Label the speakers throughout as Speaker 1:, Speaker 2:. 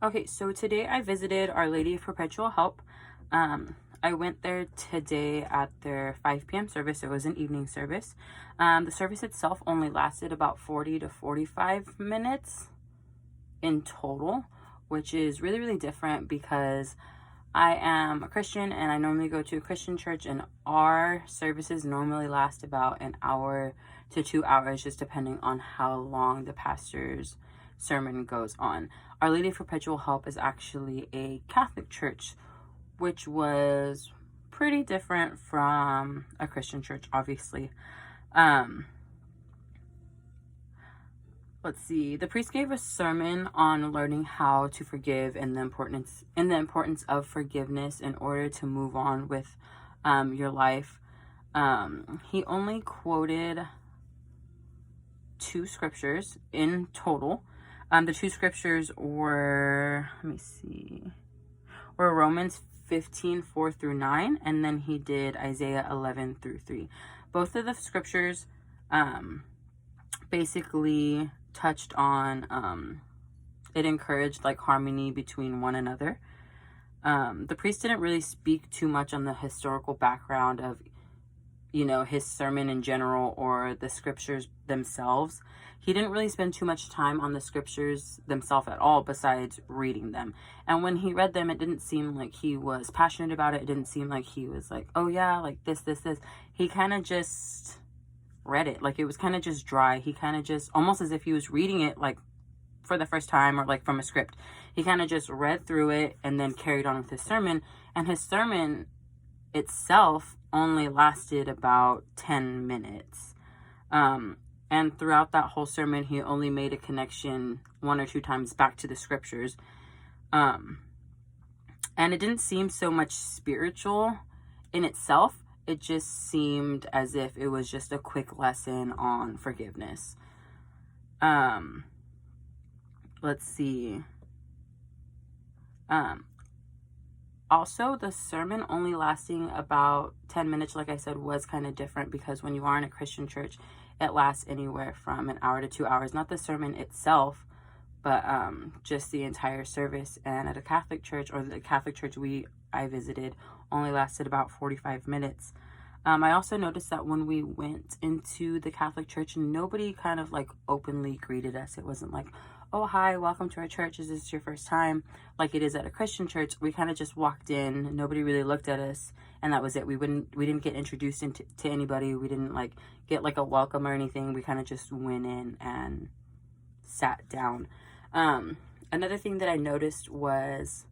Speaker 1: Okay, so today I visited Our Lady of Perpetual Help. I went there today at their 5 p.m. service. It was an evening service. The service itself only lasted about 40 to 45 minutes in total, which is really, really different because I am a Christian and I normally go to a Christian church, and our services normally last about an hour to 2 hours, just depending on how long the pastor's sermon goes on. Our Lady of Perpetual Help is actually a Catholic church, which was pretty different from a Christian church, obviously. Let's see. The priest gave a sermon on learning how to forgive and the importance of forgiveness in order to move on with your life. He only quoted 2 scriptures in total. The 2 scriptures were, were Romans 15:4-9, and then he did Isaiah 11:3. Both of the scriptures basically touched on it encouraged like harmony between one another. The priest didn't really speak too much on the historical background of his sermon in general or the scriptures themselves. He didn't really spend too much time on the scriptures themselves at all, besides reading them. And when he read them, it didn't seem like he was passionate about it. It didn't seem like he was like, oh yeah, like this. He kind of just read it. Like it was kind of just dry. He kind of just, almost as if he was reading it like for the first time or like from a script. He kind of just read through it and then carried on with his sermon. And his sermon itself only lasted about 10 minutes. And throughout that whole sermon, he only made a connection 1 or 2 times back to the scriptures. And it didn't seem so much spiritual in itself. It just seemed as if it was just a quick lesson on forgiveness. Let's see. Also, the sermon only lasting about 10 minutes, like I said, was kind of different because when you are in a Christian church, it lasts anywhere from an hour to 2 hours. Not the sermon itself, but just the entire service. And at a Catholic church, or the Catholic church I visited, only lasted about 45 minutes. I also noticed that when we went into the Catholic church, nobody kind of like openly greeted us. It wasn't like, oh, hi, welcome to our church. Is this your first time? Like it is at a Christian church. We kind of just walked in. Nobody really looked at us, and that was it. We didn't get introduced to anybody. We didn't like get like a welcome or anything. We kind of just went in and sat down. Another thing that I noticed was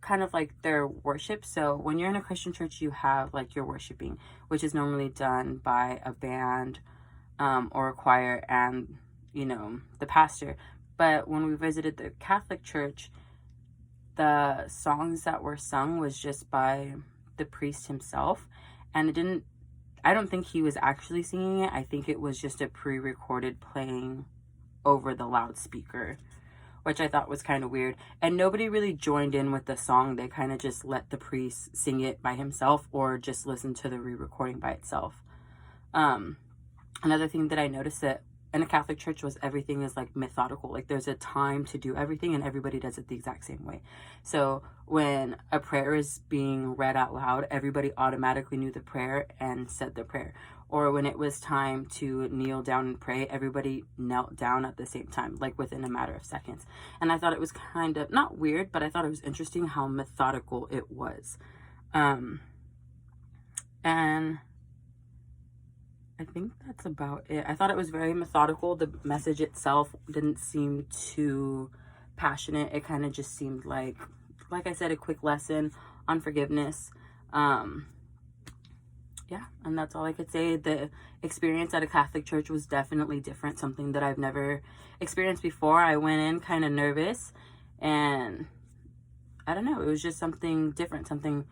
Speaker 1: kind of like their worship. So when you're in a Christian church, you have like your worshiping, which is normally done by a band or a choir and the pastor. But when we visited the Catholic church, the songs that were sung was just by the priest himself, and I don't think he was actually singing it. I think it was just a pre-recorded playing over the loudspeaker, which I thought was kind of weird. And nobody really joined in with the song. They kind of just let the priest sing it by himself or just listen to the re-recording by itself. Another thing that I noticed that in a Catholic church was everything is like methodical. Like there's a time to do everything and everybody does it the exact same way. So when a prayer is being read out loud, everybody automatically knew the prayer and said the prayer. Or when it was time to kneel down and pray, everybody knelt down at the same time, like within a matter of seconds. And I thought it was kind of, not weird, but I thought it was interesting how methodical it was. And I think that's about it. I thought it was very methodical. The message itself didn't seem too passionate. It kind of just seemed like I said, a quick lesson on forgiveness. Yeah, and that's all I could say. The experience at a Catholic church was definitely different, something that I've never experienced before. I went in kind of nervous, and I don't know, it was just something different, something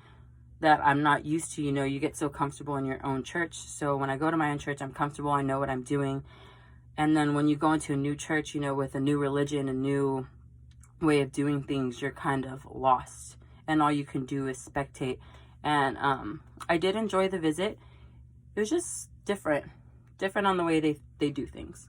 Speaker 1: that I'm not used to. You get so comfortable in your own church. So when I go to my own church, I'm comfortable. I know what I'm doing. And then when you go into a new church, with a new religion, a new way of doing things, you're kind of lost. And all you can do is spectate. And I did enjoy the visit. It was just different on the way they do things.